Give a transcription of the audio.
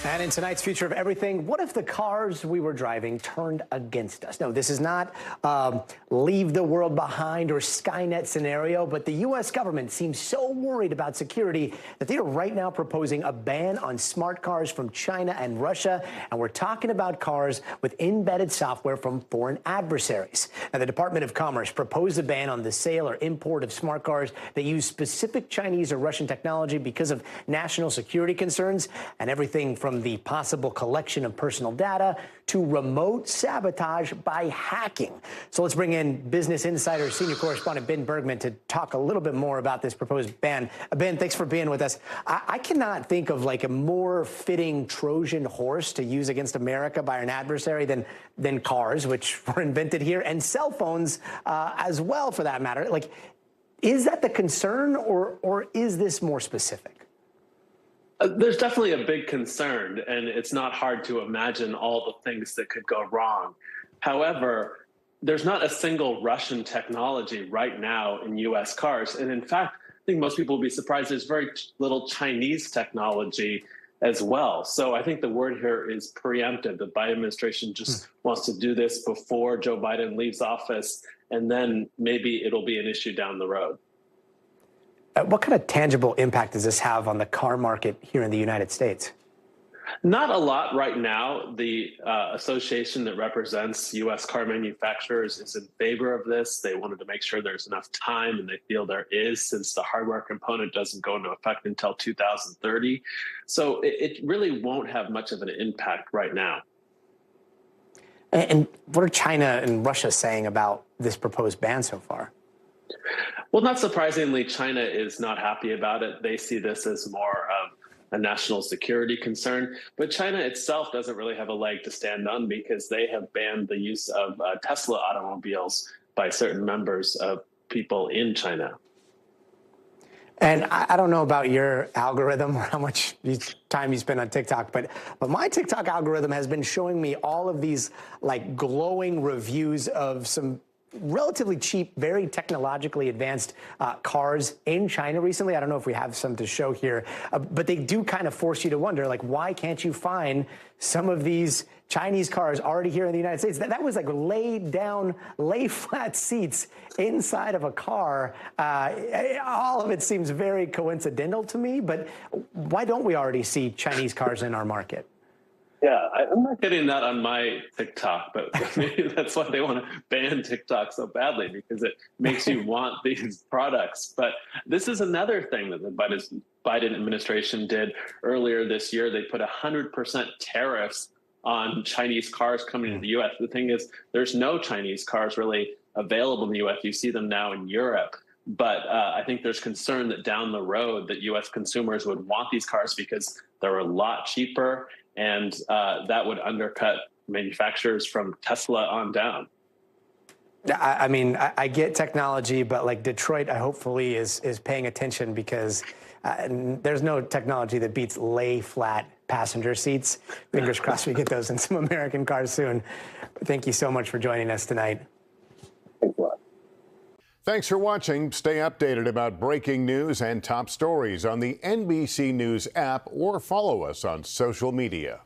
And in tonight's Future of Everything, what if the cars we were driving turned against us? No, this is not leave the world behind or Skynet scenario, but the U.S. government seems so worried about security that they are right now proposing a ban on smart cars from China and Russia. And we're talking about cars with embedded software from foreign adversaries. Now, the Department of Commerce proposed a ban on the sale or import of smart cars that use specific Chinese or Russian technology because of national security concerns, and everything from the possible collection of personal data to remote sabotage by hacking. So let's bring in Business Insider senior correspondent Ben Bergman to talk a little bit more about this proposed ban. Ben, thanks for being with us. I cannot think of like a more fitting Trojan horse to use against America by an adversary than cars, which were invented here, and cell phones as well, for that matter. Like, is that the concern, or is this more specific? There's definitely a big concern, and it's not hard to imagine all the things that could go wrong. However, there's not a single Russian technology right now in U.S. cars. And in fact, I think most people will be surprised there's very little Chinese technology as well. So I think the word here is preemptive. The Biden administration just wants to do this before Joe Biden leaves office, and then maybe it'll be an issue down the road. What kind of tangible impact does this have on the car market here in the United States? Not a lot right now. The association that represents U.S. car manufacturers is in favor of this. They wanted to make sure there's enough time, and they feel there is, since the hardware component doesn't go into effect until 2030. So it really won't have much of an impact right now. And what are China and Russia saying about this proposed ban so far? Well, not surprisingly, China is not happy about it. They see this as more of a national security concern. But China itself doesn't really have a leg to stand on, because they have banned the use of Tesla automobiles by certain members of people in China. And I don't know about your algorithm or how much time you spend on TikTok, but my TikTok algorithm has been showing me all of these like glowing reviews of some relatively cheap, very technologically advanced cars in China recently. I don't know if we have some to show here, but they do kind of force you to wonder, like, why can't you find some of these Chinese cars already here in the United States? That was like lay flat seats inside of a car. All of it seems very coincidental to me, but why don't we already see Chinese cars in our market? Yeah, I'm not getting that on my TikTok, but maybe that's why they want to ban TikTok so badly, because it makes you want these products. But this is another thing that the Biden administration did earlier this year. They put 100% tariffs on Chinese cars coming to the U.S. The thing is, there's no Chinese cars really available in the U.S. You see them now in Europe. But I think there's concern that down the road that U.S. consumers would want these cars because they're a lot cheaper, and that would undercut manufacturers from Tesla on down. I mean, I get technology, but like Detroit, I hopefully is paying attention, because there's no technology that beats lay flat passenger seats. Fingers crossed we get those in some American cars soon. But thank you so much for joining us tonight. Thanks a lot. Thanks for watching. Stay updated about breaking news and top stories on the NBC News app, or follow us on social media.